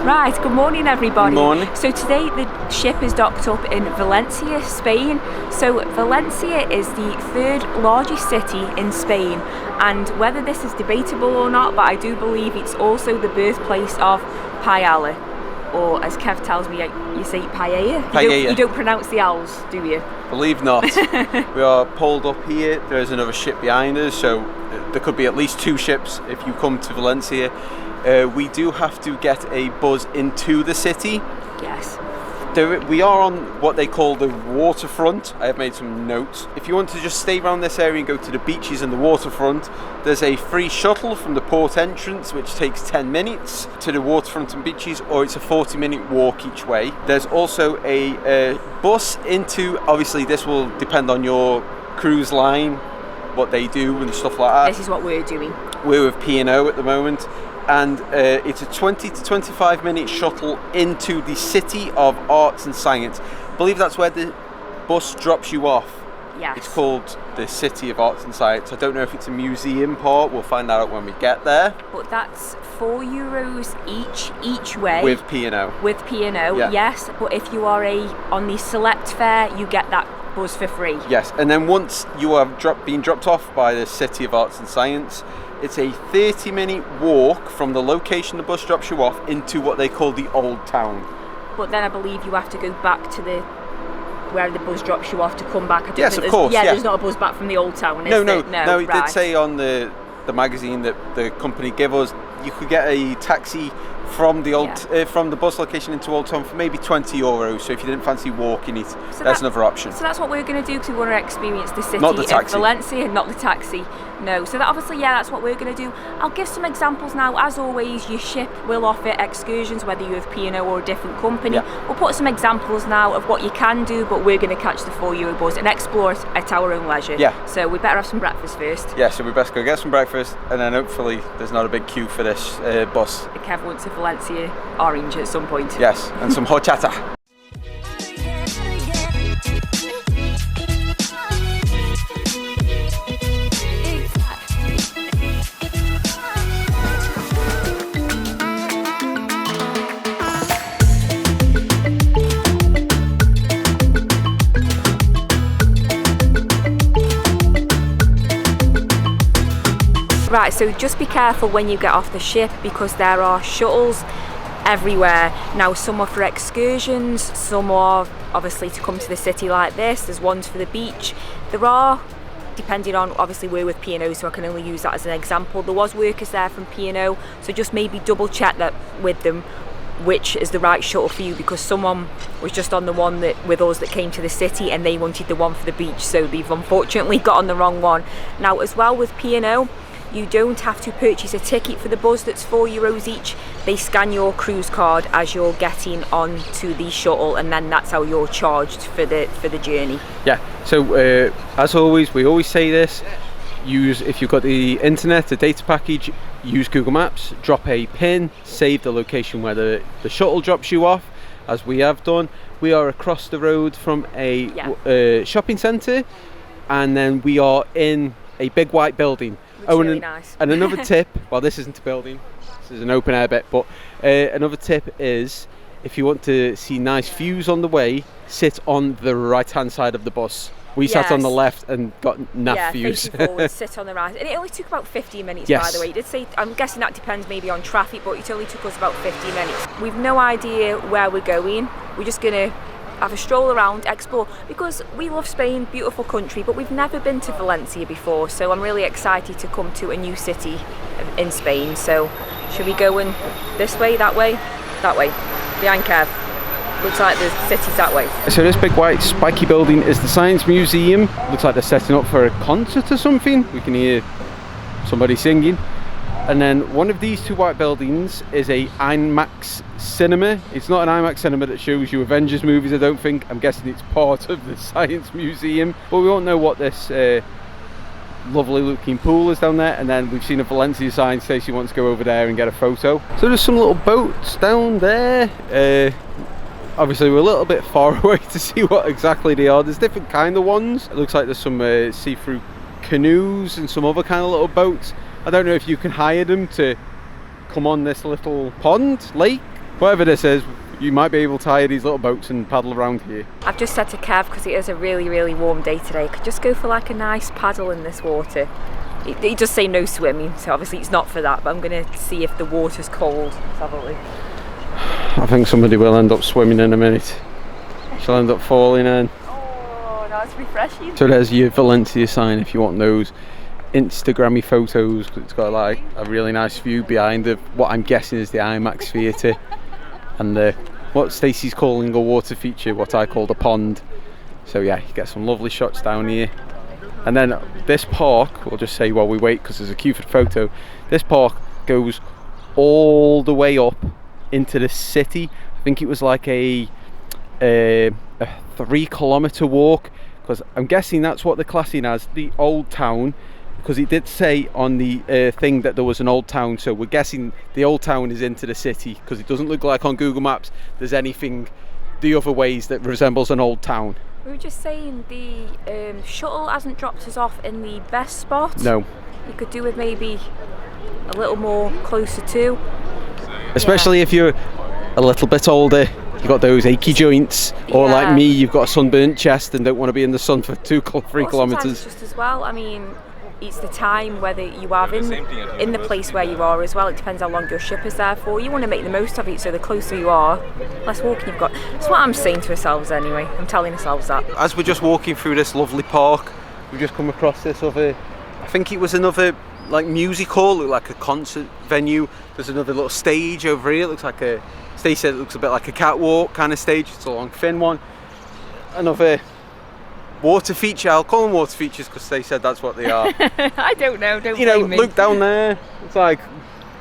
Right, good morning everybody. Good morning. So today the ship is docked up in Valencia, Spain. So Valencia is the third largest city in Spain, and whether this is debatable or not, but I do believe it's also the birthplace of paella, or as Kev tells me, you say paella? You don't pronounce the L's, do you? Believe not. We are pulled up here. There's another ship behind us, so there could be at least two ships if you come to Valencia. We do have to get a bus into the city. Yes. We are on what they call the waterfront. I have made some notes. If you want to just stay around this area and go to the beaches and the waterfront, there's a free shuttle from the port entrance which takes 10 minutes to the waterfront and beaches, or it's a 40-minute walk each way. There's also a bus into, obviously this will depend on your cruise line, what they do and stuff like that. This is what we're doing. We're with P&O at the moment. And it's a 20 to 25 minute shuttle into the City of Arts and Science. I believe that's where the bus drops you off. Yes. It's called the City of Arts and Science. I don't know if it's a museum part. We'll find out when we get there. But that's €4 each way. With P&O. With P&O, yeah. Yes. But if you are on the select fare, you get that bus for free. Yes. And then once you are being dropped off by the City of Arts and Science, it's a 30-minute walk from the location the bus drops you off into what they call the Old Town. But then I believe you have to go back to where the bus drops you off to come back. Yes, of course. Yeah, there's not a bus back from the Old Town, is No, there? It did say on the magazine that the company gave us, you could get a taxi from the from the bus location into Old Town for maybe €20. So if you didn't fancy walking it, that's another option. So that's what we're going to do, because we want to experience the city of Valencia, not the taxi. No, so that obviously, that's what we're going to do. I'll give some examples now. As always, your ship will offer excursions, whether you're with P&O or a different company. Yeah. We'll put some examples now of what you can do, but we're going to catch the €4 bus and explore it at our own leisure. Yeah. So we better have some breakfast first. Yeah, so we best go get some breakfast, and then hopefully there's not a big queue for this bus. Kev wants a Valencia orange at some point. Yes, and some horchata. Right, so just be careful when you get off the ship, because there are shuttles everywhere. Now, some are for excursions, some are obviously to come to the city like this. There's ones for the beach. There are, depending on, obviously we're with P&O, so I can only use that as an example. There was workers there from P&O, so just maybe double check that with them, which is the right shuttle for you, because someone was just on the one with us that came to the city and they wanted the one for the beach, so they've unfortunately got on the wrong one. Now, as well with P&O, you don't have to purchase a ticket for the bus that's €4 each. They scan your cruise card as you're getting onto the shuttle, and then that's how you're charged for the journey. Yeah, so as always, we always say this, if you've got the internet, the data package, use Google Maps, drop a pin, save the location where the shuttle drops you off, as we have done. We are across the road from a shopping centre, and then we are in a big white building. Really nice. And another tip, well, this isn't a building, this is an open air bit, but another tip is, if you want to see nice views on the way, sit on the right hand side of the bus. We sat on the left and got naff views. Facing forward, sit on the right. And it only took about 15 minutes, by the way. It did say, I'm guessing that depends maybe on traffic, but it only took us about 15 minutes. We've no idea where we're going. We're just going to have a stroll around, explore, because we love Spain, beautiful country, but we've never been to Valencia before, so I'm really excited to come to a new city in Spain. So should we go in this way, that way, behind Kev? Looks like the city's that way. So this big white spiky building is the Science Museum. Looks like they're setting up for a concert or something. We can hear somebody singing. And then one of these two white buildings is a IMAX cinema. It's not an IMAX cinema that shows you Avengers movies, I don't think. I'm guessing it's part of the Science Museum. But we won't know what this lovely looking pool is down there. And then we've seen a Valencia sign. Stacey wants to go over there and get a photo. So there's some little boats down there. Obviously we're a little bit far away to see what exactly they are. There's different kind of ones. It looks like there's some see-through canoes and some other kind of little boats. I don't know if you can hire them to come on this little pond, lake, whatever this is, you might be able to hire these little boats and paddle around here. I've just said to Kev, because it is a really, really warm day today, could just go for like a nice paddle in this water. He does say no swimming, so obviously it's not for that, but I'm going to see if the water's cold. Let's have a look. I think somebody will end up swimming in a minute. She'll end up falling in. Oh, that's refreshing. So there's your Valencia sign if you want those Instagrammy photos, because it's got like a really nice view behind of what I'm guessing is the IMAX theatre, and what Stacey's calling a water feature, what I called a pond. So yeah, you get some lovely shots down here. And then this park, we'll just say while we wait because there's a queue for the photo, this park goes all the way up into the city. I think it was like a 3-kilometre walk, because I'm guessing that's what they're classing as the old town, because it did say on the thing that there was an old town, so we're guessing the old town is into the city, because it doesn't look like on Google Maps there's anything the other ways that resembles an old town. We were just saying the shuttle hasn't dropped us off in the best spot. No. You could do with maybe a little more closer to. Especially if you're a little bit older, you've got those achy joints, or like me, you've got a sunburnt chest and don't want to be in the sun for 3 kilometres. Just as well, I mean, it's the time whether you are in the place where you are as well. It depends how long your ship is there for. You want to make the most of it, so the closer you are, less walking you've got. That's what I'm saying to ourselves anyway. I'm telling ourselves that. As we're just walking through this lovely park, we've just come across this other, I think it was another like music hall, looked like a concert venue. There's another little stage over here. It looks like Stacey said it looks a bit like a catwalk kind of stage. It's a long thin one. Another water feature. I'll call them water features because they said that's what they are. I don't know. Don't you know, blame me. Look down there. It's like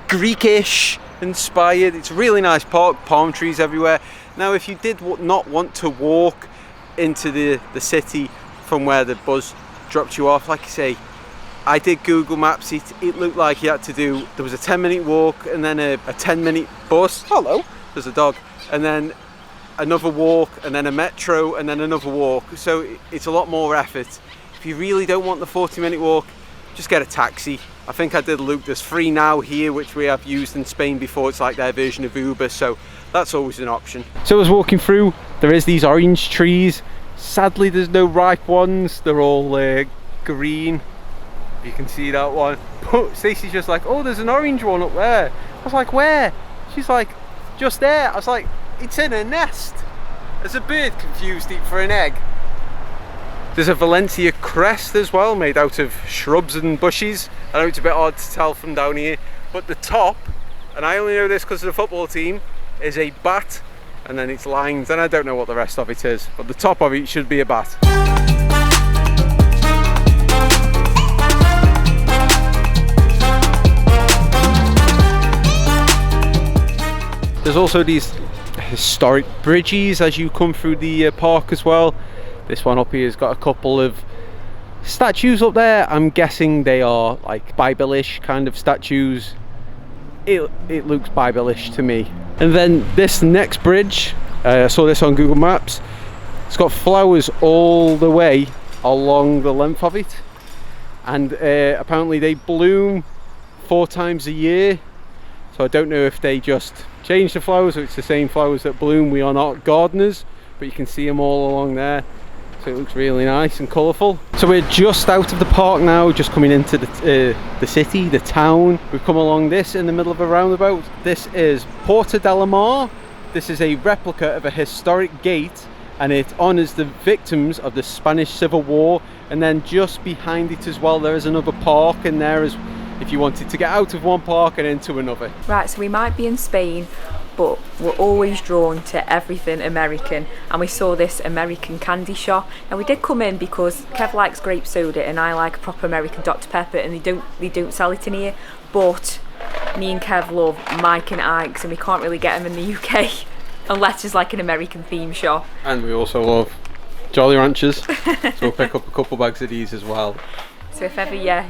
Greekish inspired. It's a really nice park. Palm trees everywhere. Now, if you did not want to walk into the city from where the bus dropped you off, like you say, I did Google Maps. It looked like you had to do. There was a 10-minute walk and then a 10-minute bus. Hello. There's a dog. And then another walk, and then a metro, and then another walk. So it's a lot more effort. If you really don't want the 40-minute walk, just get a taxi. I think I did look, there's free now here, which we have used in Spain before. It's like their version of Uber, so that's always an option. So I was walking through, there is these orange trees. Sadly, there's no ripe ones. They're all green. You can see that one. But Stacey's just like, oh, there's an orange one up there. I was like, where? She's like, just there. I was like, it's in a nest. There's a bird confused it for an egg. There's a Valencia crest as well, made out of shrubs and bushes. I know it's a bit hard to tell from down here, but the top, and I only know this because of the football team, is a bat, and then it's lines, and I don't know what the rest of it is, but the top of it should be a bat. There's also these historic bridges as you come through the park as well. This one up here has got a couple of statues up there. I'm guessing they are like Bible-ish kind of statues. It looks Bible-ish to me. And then this next bridge, I saw this on Google Maps. It's got flowers all the way along the length of it, and apparently they bloom 4 times a year. So I don't know if they just change the flowers or it's the same flowers that bloom. We are not gardeners, but you can see them all along there. So it looks really nice and colourful. So we're just out of the park now, just coming into the city, the town. We've come along this in the middle of a roundabout. This is Porta del Mar. This is a replica of a historic gate, and it honours the victims of the Spanish Civil War. And then just behind it as well, there is another park in there as if you wanted to get out of one park and into another. Right, so we might be in Spain, but we're always drawn to everything American, and we saw this American candy shop. Now we did come in because Kev likes grape soda and I like proper American Dr Pepper, and they don't sell it in here, but me and Kev love Mike and Ike's, and we can't really get them in the UK unless it's like an American theme shop. And we also love Jolly Ranchers, so we'll pick up a couple bags of these as well. So if ever you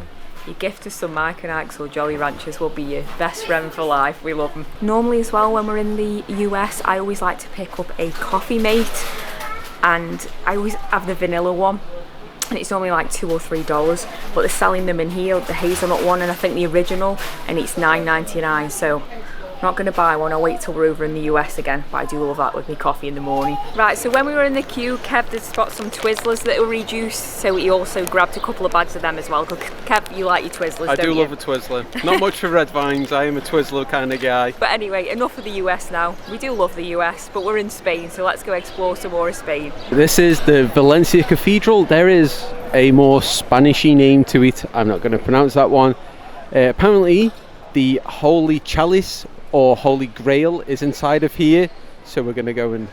gift us some Mike and Ike's or Jolly Ranchers, will be your best friend for life. We love them. Normally as well, when we're in the US, I always like to pick up a Coffee Mate, and I always have the vanilla one, and it's normally like $2 or $3, but they're selling them in here, the hazelnut one, and I think the original, and it's $9.99. So Not going to buy one, I'll wait till we're over in the US again, but I do love that with my coffee in the morning. Right, so when we were in the queue, Kev did spot some Twizzlers that were reduced, so he also grabbed a couple of bags of them as well. Kev, you like your Twizzlers, don't you? I do love a Twizzler. Not much for red vines, I am a Twizzler kind of guy. But anyway, enough of the US now. We do love the US, but we're in Spain, so let's go explore some more of Spain. This is the Valencia Cathedral. There is a more Spanishy name to it. I'm not going to pronounce that one. Apparently, the Holy Chalice or Holy Grail is inside of here, so we're going to go and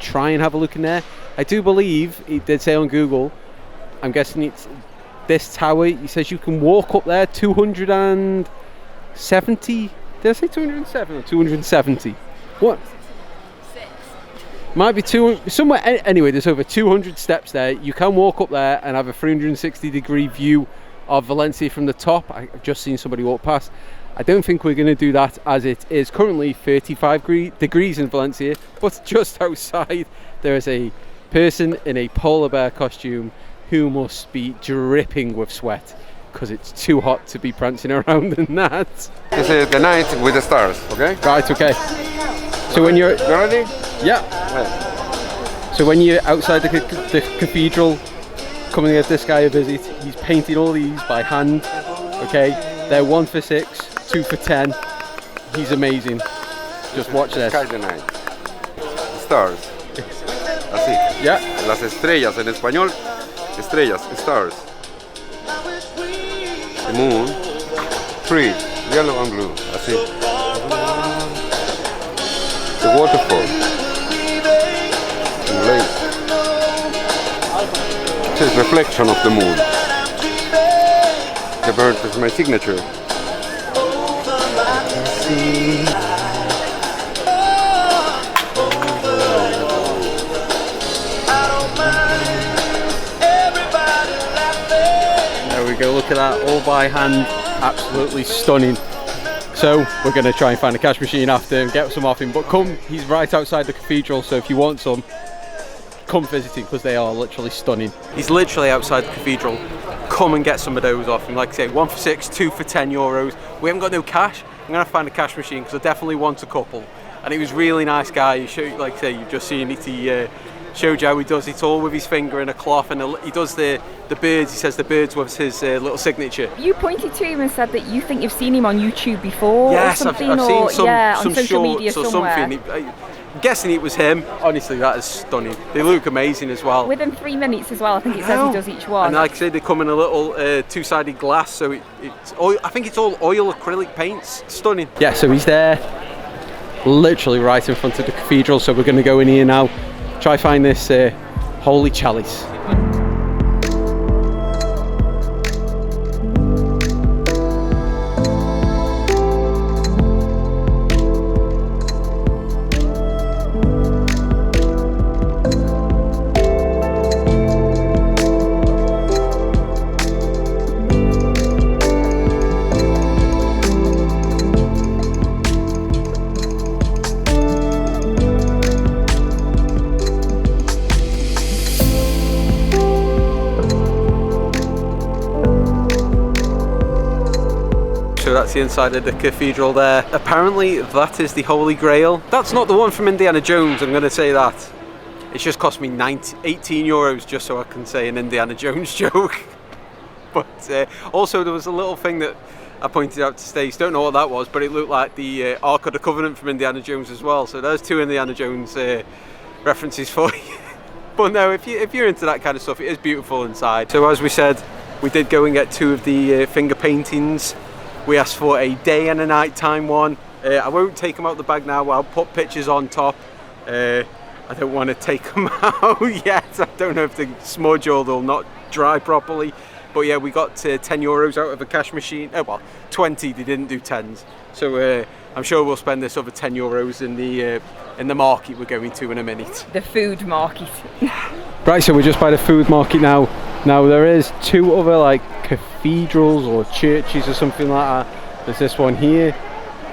try and have a look in there. I do believe it did say on Google, I'm guessing it's this tower. He says you can walk up there 270. Did I say 207 or 270? What? Might be 200 somewhere. Anyway, there's over 200 steps there. You can walk up there and have a 360-degree view of Valencia from the top. I've just seen somebody walk past. I don't think we're going to do that, as it is currently 35 degrees in Valencia, but just outside there is a person in a polar bear costume who must be dripping with sweat because it's too hot to be prancing around in that. This is the night with the stars, okay? Right, okay. So when you're... You ready? Yeah. So when you're outside the cathedral, coming to give this guy a visit, he's painting all these by hand, okay? They're 1 for 6. 2 for 10. He's amazing. Just watch this. Sky the night. Stars. Así. Yeah. Las estrellas en español. Estrellas. Stars. The moon. Trees. Yellow and blue. Así. The waterfall. The lake. It is reflection of the moon. The bird is my signature. There we go, look at that, all by hand, absolutely stunning. So we're going to try and find a cash machine after and get some off him, but come, he's right outside the cathedral, so if you want some, come visit him because they are literally stunning. He's literally outside the cathedral. Come and get some of those off him. Like I say, 1 for 6, 2 for 10 euros. We haven't got no cash. I'm going to find a cash machine because I definitely want a couple. And he was a really nice guy. He showed, like I say, you've just seen it. He showed you how he does it all with his finger in a cloth, and he does the birds. He says the birds was his little signature. You pointed to him and said that you think you've seen him on YouTube before. Yes, or something, I've seen some on social shorts media or somewhere. something. I'm guessing it was him. Honestly, that is stunning. They look amazing as well. Within 3 minutes as well, I think it says he does each one. And like I said, they come in a little two-sided glass, so it's oil, I think it's all oil acrylic paints. Stunning. Yeah, so he's there, literally right in front of the cathedral, so we're going to go in here now, try find this Holy Chalice. So that's the inside of the cathedral there. Apparently that is the Holy Grail. That's not the one from Indiana Jones, I'm going to say that. It's just cost me 18 euros just so I can say an Indiana Jones joke. But also there was a little thing that I pointed out to Stacey, don't know what that was, but it looked like the Ark of the Covenant from Indiana Jones as well. So there's 2 Indiana Jones references for you. But no, if you're into that kind of stuff, it is beautiful inside. So as we said, we did go and get 2 of the finger paintings. We asked for a day and a night time one. I won't take them out the bag now, I'll put pictures on top. I don't want to take them out yet. I don't know if the smudge or they'll not dry properly. But yeah, we got 10 euros out of a cash machine. Oh well, 20, they didn't do 10s. So I'm sure we'll spend this other 10 euros in the market we're going to in a minute. The food market. Right, so we're just by the food market now. Now there is 2 other like cathedrals or churches or something like that. There's this one here,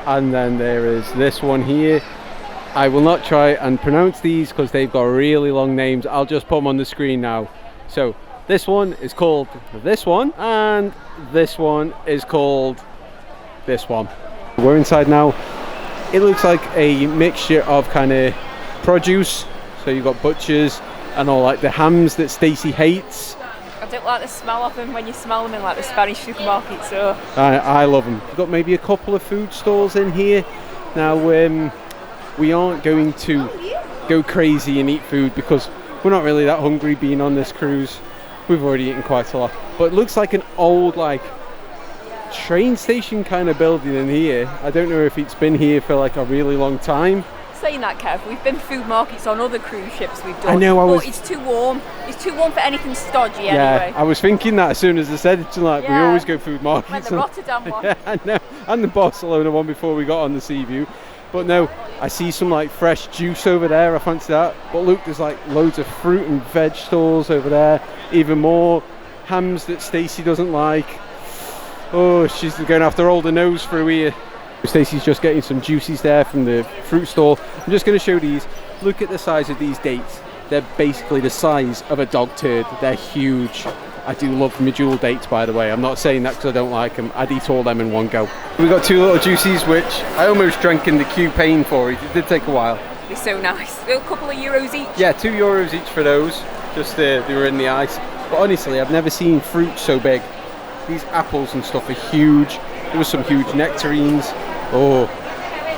and then there is this one here. I will not try and pronounce these because they've got really long names. I'll just put them on the screen now. So this one is called this one, and this one is called this one. We're inside now. It looks like a mixture of kind of produce. So you've got butchers and all like the hams that Stacey hates. I don't like the smell of them when you smell them in like the Spanish supermarket, so... I love them. We've got maybe a couple of food stalls in here. Now, we aren't going to go crazy and eat food because we're not really that hungry being on this cruise. We've already eaten quite a lot. But it looks like an old, like, train station kind of building in here. I don't know if it's been here for like a really long time. Saying that, Kev, we've been food markets on other cruise ships we've done. I know, but it's too warm. It's too warm for anything stodgy yeah, anyway. I was thinking that as soon as I said it, like, we always go food markets. Went the Rotterdam one. Yeah, I know, and the Barcelona one before we got on the sea view. But no, I see some like fresh juice over there, I fancy that. But look, there's like loads of fruit and veg stalls over there. Even more hams that Stacey doesn't like. Oh, she's going after all the nose through here. Stacey's just getting some juices there from the fruit stall. I'm just going to show these. Look at the size of these dates. They're basically the size of a dog turd. They're huge. I do love medjool dates, by the way. I'm not saying that because I don't like them. I'd eat all them in one go. We've got two little juices, which I almost drank in the queue paying for it. It did take a while. They're so nice. They're a couple of euros each. Yeah, €2 each for those. Just they were in the ice. But honestly, I've never seen fruit so big. These apples and stuff are huge. There was some huge nectarines. Oh,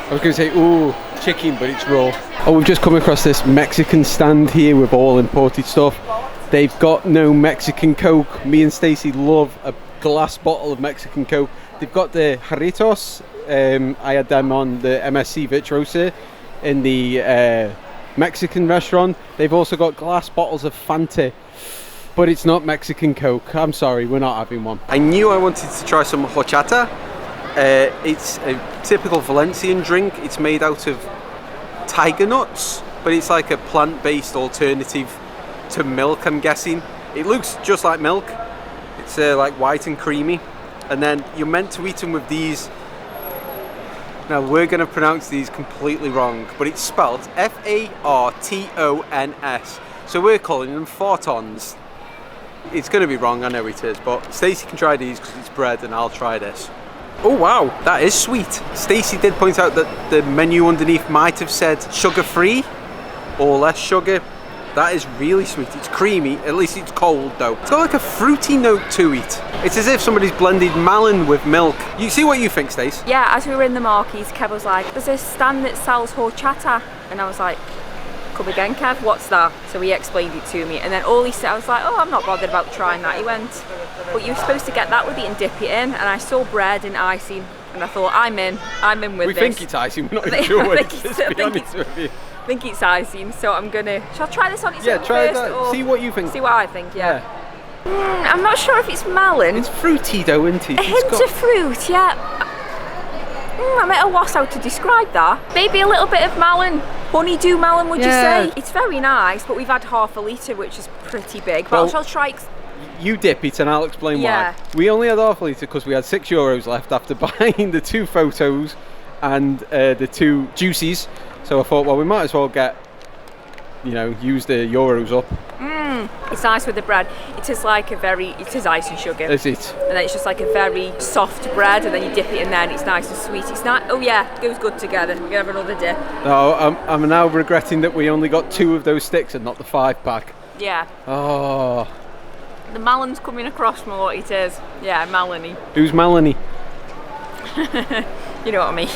I was going to say, oh, chicken, but it's raw. Oh, we've just come across this Mexican stand here with all imported stuff. They've got no Mexican Coke. Me and Stacey love a glass bottle of Mexican Coke. They've got the Jarritos. I had them on the MSC Virtuosa in the Mexican restaurant. They've also got glass bottles of Fanta. But it's not Mexican Coke. I'm sorry, we're not having one. I knew I wanted to try some horchata. It's a typical Valencian drink. It's made out of tiger nuts, but it's like a plant-based alternative to milk, I'm guessing. It looks just like milk. It's like white and creamy. And then you're meant to eat them with these. Now we're going to pronounce these completely wrong, but it's spelled F-A-R-T-O-N-S. So we're calling them fartons. It's going to be wrong, I know it is, but Stacey can try these because it's bread and I'll try this. Oh wow, that is sweet. Stacey did point out that the menu underneath might have said sugar-free or less sugar. That is really sweet. It's creamy, at least it's cold though. It's got like a fruity note to it. It's as if somebody's blended melon with milk. You see what you think, Stace? Yeah, as we were in the marquees, Kev was like, there's a stand that sells horchata. And I was like, come again, Kev, what's that? So he explained it to me, and then all he said, I was like, oh, I'm not bothered about trying that. He went, but you're supposed to get that with it and dip it in. And I saw bread and icing, and I thought, I'm in with this. We think it's icing, we're not even sure what it is, to be honest with you. I think it's icing, so I'm gonna... Shall I try this on its own try first? that. Or see what you think. See what I think, yeah. I'm not sure if it's melon. It's fruity though, isn't it? A hint of fruit, yeah. I'm at a loss how to describe that. Maybe a little bit of melon. Honeydew melon, would you say? It's very nice, but we've had half a litre, which is pretty big. But I'll try... You dip it and I'll explain why. We only had half a litre because we had €6 left after buying the 2 photos and the 2 juices. So I thought, well, we might as well get, use the euros up. It's nice with the bread. It is like it is ice and sugar. Is it? And then it's just like a very soft bread, and then you dip it in there and it's nice and sweet. It's not, oh yeah, it goes good together. We're gonna have another dip. No, I'm now regretting that we only got 2 of those sticks and not the 5-pack. Yeah. Oh. The melon's coming across from what it is. Yeah, Melanie. Who's Melanie? You know what I mean.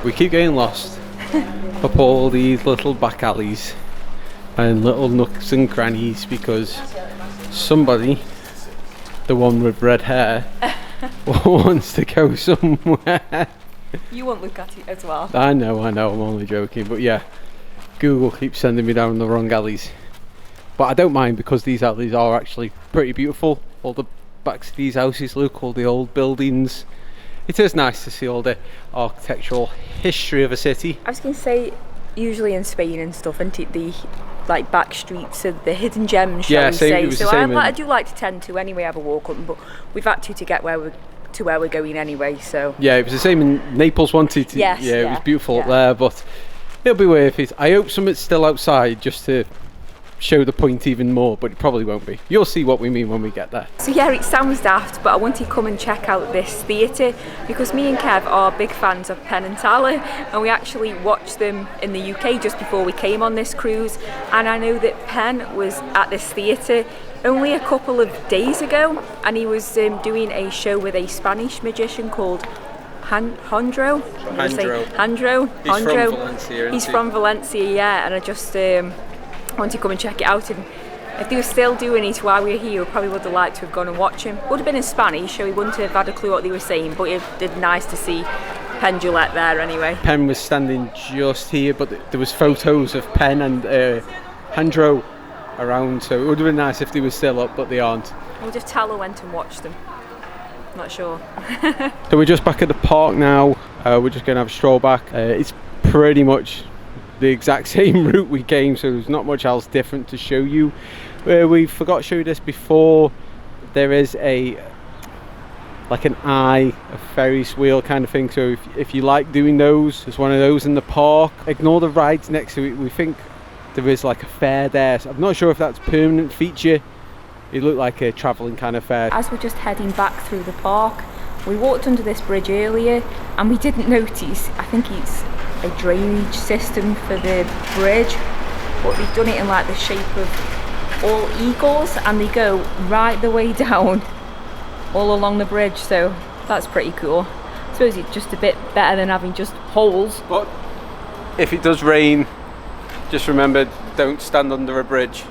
We keep getting lost up all these little back alleys and little nooks and crannies because somebody, the one with red hair, wants to go somewhere. You won't look at it as well. I know, I'm only joking, but yeah, Google keeps sending me down the wrong alleys. But I don't mind because these alleys are actually pretty beautiful. All the backs of these houses, look, all the old buildings. It is nice to see all the architectural history of a city. I was going to say, usually in Spain and stuff, isn't it, the back streets are the hidden gems, shall we say. So I do like to tend to anyway have a walk up, but we've had to get where we're going anyway, so. Yeah, it was the same in Naples wanted to. Yes, it was beautiful up there, but it'll be worth it. I hope something's still outside just to show the point even more, but it probably won't be. You'll see what we mean when we get there. So yeah, it sounds daft, but I wanted to come and check out this theatre because me and Kev are big fans of Penn and Teller, and we actually watched them in the UK just before we came on this cruise. And I know that Penn was at this theatre only a couple of days ago, and he was doing a show with a Spanish magician called Jandro. He's from Valencia. He's from Valencia, yeah. And I just wanted to come and check it out. And if they were still doing it while we were here, we probably would have liked to have gone and watched him. Would have been in Spanish, so we wouldn't have had a clue what they were saying. But it did nice to see Penn Jillette there anyway. Penn was standing just here, but there was photos of Penn and Jandro around, so it would have been nice if they were still up, but they aren't. I wonder if Teller went and watched them. Not sure. So we're just back at the park now. We're just going to have a stroll back. It's pretty much the exact same route we came, so there's not much else different to show you. We forgot to show you this before. There is like an eye, a Ferris wheel kind of thing, so if you like doing those, there's one of those in the park. Ignore the rides next to it. We think there is like a fair there, so I'm not sure if that's a permanent feature. It looked like a travelling kind of fair. As we're just heading back through the park, we walked under this bridge earlier and we didn't notice, I think it's a drainage system for the bridge, but they've done it in like the shape of all eagles, and they go right the way down all along the bridge, so that's pretty cool. I suppose it's just a bit better than having just holes. But if it does rain, just remember, don't stand under a bridge.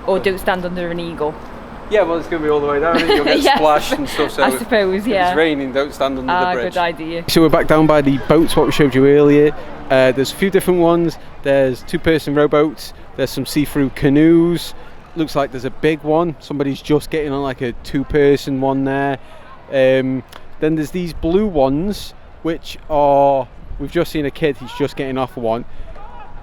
Or don't stand under an eagle. Yeah, well, it's going to be all the way down, you'll get yeah, splashed and stuff, so I suppose, yeah. If it's raining, don't stand under the bridge. Good idea. So we're back down by the boats, what we showed you earlier. There's a few different ones. There's two-person rowboats, there's some see-through canoes. Looks like there's a big one. Somebody's just getting on like a two-person one there. Then there's these blue ones, which are, we've just seen a kid, he's just getting off one.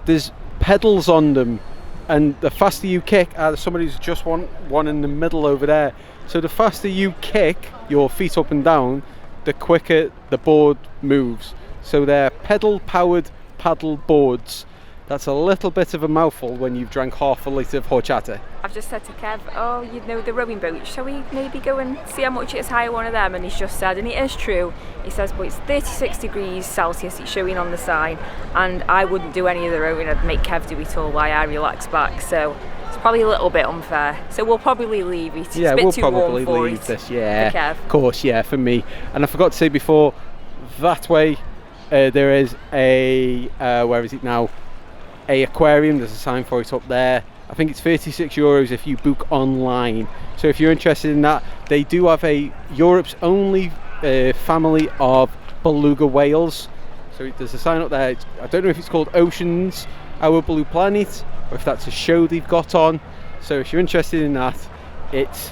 There's pedals on them, and the faster you kick, somebody's just one in the middle over there. So the faster you kick your feet up and down, the quicker the board moves. So they're pedal-powered paddle boards. That's a little bit of a mouthful when you've drank half a litre of horchata. I've just said to Kev, oh, you know the rowing boat, shall we maybe go and see how much it is hire one of them? And he's just said, and it is true, he says, but it's 36 degrees Celsius, it's showing on the sign, and I wouldn't do any of the rowing, I'd make Kev do it all while I relax back, so it's probably a little bit unfair. So we'll probably leave it. It's a bit too warm for it. This, yeah, for Kev. Of course, yeah, for me. And I forgot to say before, that way there is a, where is it now? A aquarium, there's a sign for it up there. I think it's €36 if you book online. So if you're interested in that, they do have a Europe's only family of beluga whales. So there's a sign up there. I don't know if it's called Oceans, Our Blue Planet, or if that's a show they've got on. So if you're interested in that, it's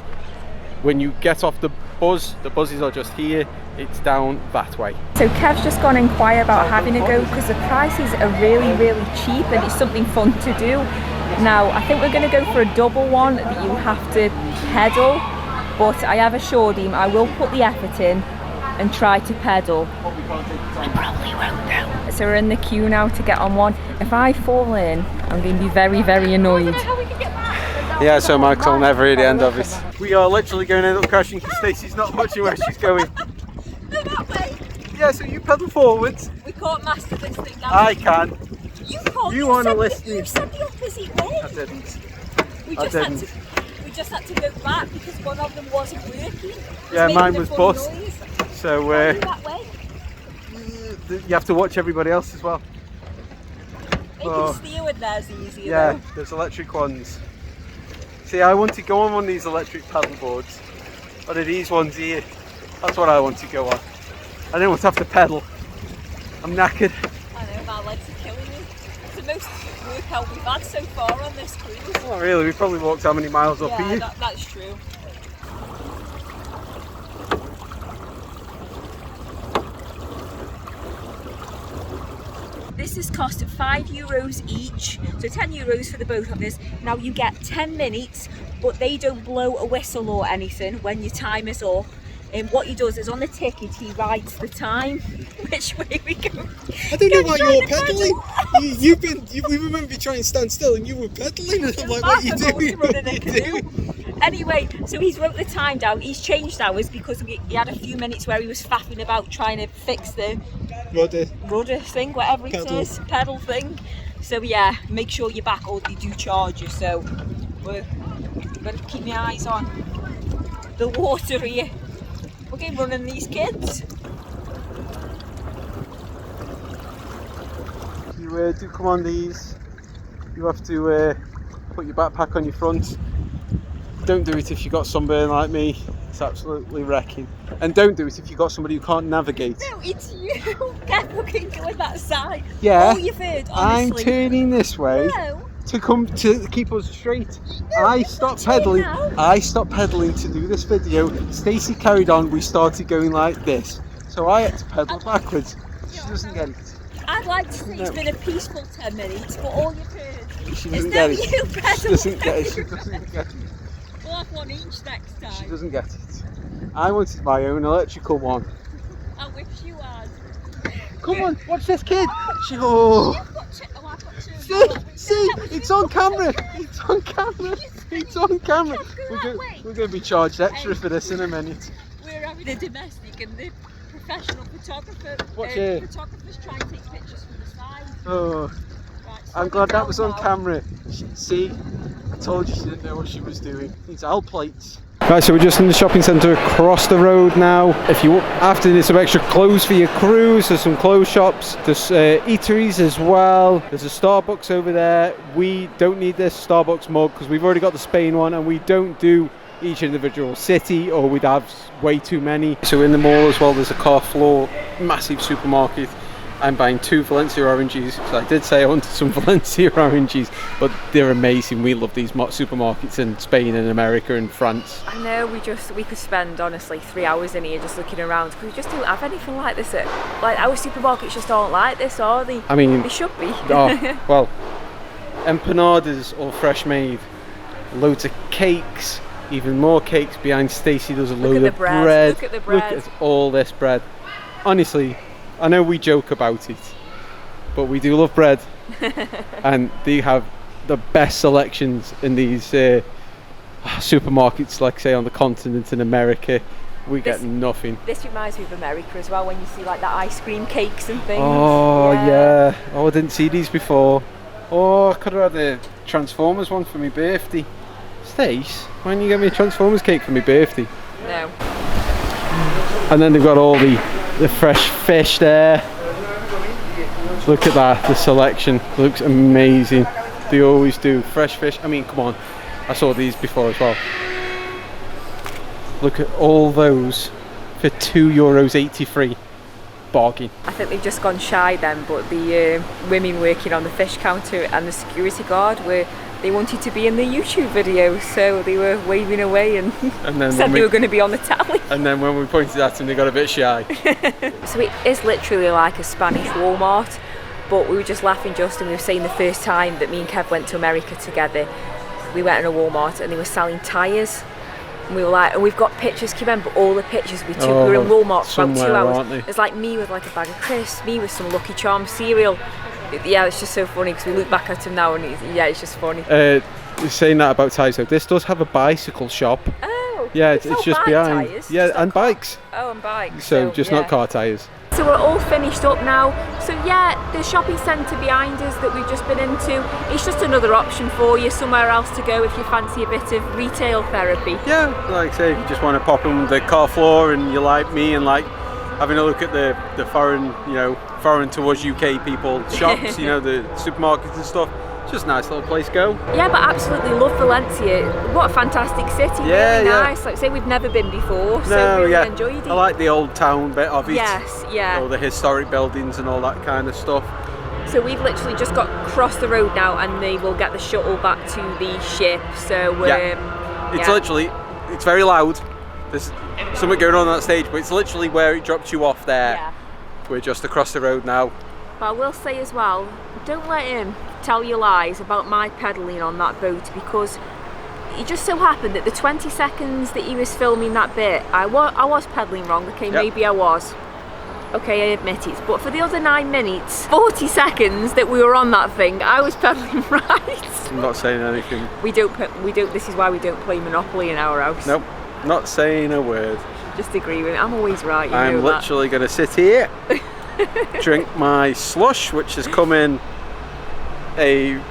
when you get off the buses are just here, it's down that way. So Kev's just gone and inquire about having a go because the prices are really, really cheap and it's something fun to do. Now, I think we're going to go for a double one that you have to pedal, but I have assured him I will put the effort in and try to pedal. I probably won't though. So we're in the queue now to get on one. If I fall in, I'm going to be very, very annoyed. Yeah, so Michael will never hear the end of it. We are literally going to end up crashing because Stacey's not watching where she's going. No, that way. Yeah, so you pedal forwards. We can't master this thing now. I can. You can't. You want to listen? You said the opposite way. I didn't. We just had to go back because one of them wasn't working. Yeah, mine was bust. So that way. You have to watch everybody else as well. You can steer with theirs easier. Yeah, though. there's electric ones. See, I want to go on one of these electric paddle boards. Or these ones here. That's what I want to go on. I don't want to have to pedal. I'm knackered. I know, my legs are killing me. It's the most workout we've had so far on this cruise. Not really, we probably walked how many miles up here? Yeah, that's true. This has cost €5 each, so €10 for the both of us. Now you get 10 minutes, but they don't blow a whistle or anything when your time is up. what he does is on the ticket he writes the time, which way we go. I don't know why you're pedalling. We were meant to be trying to stand still and you were pedalling. And I'm like, what are you doing? Anyway, so he's wrote the time down. He's changed hours because he had a few minutes where he was faffing about trying to fix the rudder thing, whatever it is, pedal thing. So yeah, make sure you're back or they do charge you. So we're going to keep my eyes on the water here. Okay, running these kids. You do come on these, you have to put your backpack on your front. Don't do it if you've got sunburn like me, it's absolutely wrecking. And don't do it if you've got somebody who can't navigate. No, it's you. Get looking going that side. Yeah, all you've heard, honestly. I'm turning this way. No. To keep us straight. I stopped pedaling. I stopped pedaling to do this video. Stacey carried on. We started going like this, so I had to pedal backwards. She doesn't get it. I'd like to say it's been a peaceful 10 minutes, but all you've heard she is doesn't get it. you pedal. She doesn't get it. She doesn't get it. We'll have one each next time. She doesn't get it. I wanted my own electrical one. I wish you had. Come on, watch this kid. Oh. I've got two. See, it's on camera. It's on camera. It's on camera. We're going to be charged extra for this in a minute. We're having a domestic and the professional photographer. Photographers trying to take pictures from the side. Oh, Right, I'm glad that was on camera. See, I told you she didn't know what she was doing. These L plates. Right, so we're just in the shopping centre across the road now. If you after there's some extra clothes for your cruise, there's some clothes shops, there's eateries as well. There's a Starbucks over there. We don't need this Starbucks mug because we've already got the Spain one, and we don't do each individual city or we'd have way too many. So in the mall as well, there's a Carrefour, massive supermarket. I'm buying 2 Valencia oranges because I did say I wanted some Valencia oranges, but they're amazing. We love these supermarkets in Spain and America and France. I know, we could spend honestly 3 hours in here just looking around because we just don't have anything like this. Like our supermarkets just aren't like this, are they? I mean, they should be. Oh, well, empanadas all fresh made, loads of cakes, even more cakes behind Stacey. Does a load of bread. Look at the bread. Look at all this bread. Honestly, I know we joke about it, but we do love bread. And they have the best selections in these supermarkets, like say on the continent in America. We get nothing. This reminds me of America as well, when you see like that ice cream cakes and things. Oh yeah. Oh, I didn't see these before. Oh, I could have had a Transformers one for my birthday. Stace, why didn't you get me a Transformers cake for my birthday? No. And then they've got all the fresh fish there. Look at that, the selection looks amazing. They always do. Fresh fish, I mean, come on, I saw these before as well. Look at all those for €2.83. Bargain. I think they've just gone shy then, but the women working on the fish counter and the security guard they wanted to be in the YouTube video, so they were waving away and then said they were going to be on the tally. And then when we pointed at them, they got a bit shy. So it is literally like a Spanish Walmart, but we were just laughing and we were saying the first time that me and Kev went to America together, we went in a Walmart and they were selling tyres. And we were like, and we've got pictures, can you remember all the pictures we took? We were in Walmart for about 2 hours. It's like me with like a bag of crisps, me with some Lucky Charms cereal. Yeah, it's just so funny because we look back at him now and it's just funny. Saying that about tyres though, this does have a bicycle shop. Oh, yeah, it's just behind. Tyres, yeah, and bikes. Oh, and bikes. So just not car tyres. So we're all finished up now. So yeah, the shopping centre behind us that we've just been into, it's just another option for you, somewhere else to go if you fancy a bit of retail therapy. Yeah, like I say, if you just want to pop in the Carrefour and you like me and like having a look at the foreign, foreign to us UK people shops, the supermarkets and stuff. It's just a nice little place to go. Yeah, but absolutely love Valencia. What a fantastic city, really nice. Like say we've never been before, so really enjoyed it. I like the old town bit of it. Yes, yeah. All the historic buildings and all that kind of stuff. So we've literally just got across the road now and they will get the shuttle back to the ship. So it's literally, it's very loud. There's something going on that stage, but it's literally where it dropped you off there. Yeah. We're just across the road now. But I will say as well, don't let him tell you lies about my pedalling on that boat, because it just so happened that the 20 seconds that he was filming that bit, I was pedalling wrong. Okay, Yep. maybe I was. Okay, I admit it. But for the other 9 minutes, 40 seconds that we were on that thing, I was pedalling right. I'm not saying anything. We don't. This is why we don't play Monopoly in our house. Nope, not saying a word. Just agree with me. I'm always right. You I'm know that. literally going to sit here, drink my slush, which has come in a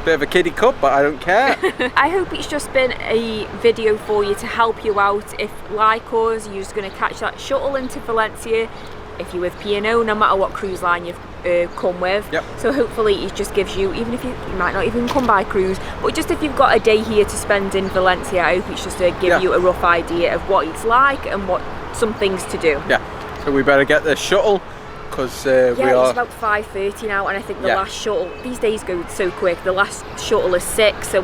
bit of a kiddie cup, but I don't care. I hope it's just been a video for you to help you out. If, like us, you're just going to catch that shuttle into Valencia. If you're with P&O, no matter what cruise line you've come with. Yep. So hopefully it just gives you, even if you might not even come by cruise, but just if you've got a day here to spend in Valencia, I hope it's just to give you a rough idea of what it's like and what some things to do. Yeah, so we better get the shuttle, because we are... It's about 5:30 now, and I think the last shuttle, these days go so quick, the last shuttle is 6, so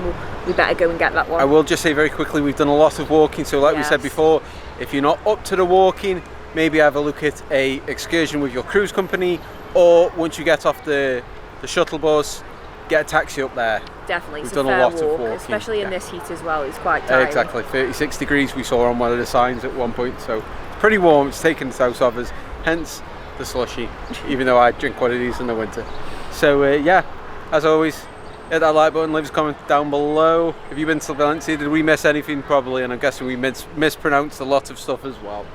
we better go and get that one. I will just say very quickly, we've done a lot of walking, so like we said before, if you're not up to the walking, maybe have a look at a excursion with your cruise company, or once you get off the shuttle bus, get a taxi up there. Definitely, We've it's done a fair a lot walk, of walking, especially in this heat as well. It's quite tiring. Exactly, 36 degrees we saw on one of the signs at one point, so it's pretty warm. It's taken the house off us, hence the slushy, even though I drink one of these in the winter. So yeah, as always, hit that like button, leave us a comment down below. Have you been to Valencia? Did we miss anything? Probably, and I'm guessing we mispronounced a lot of stuff as well.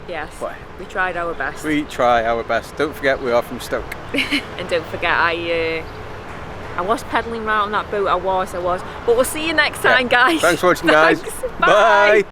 Yes, But we tried our best. we try our best. Don't forget, we are from Stoke. And don't forget, I was pedalling around on that boat. I was. But we'll see you next time, guys. Thanks for watching, guys. Thanks. Bye. Bye.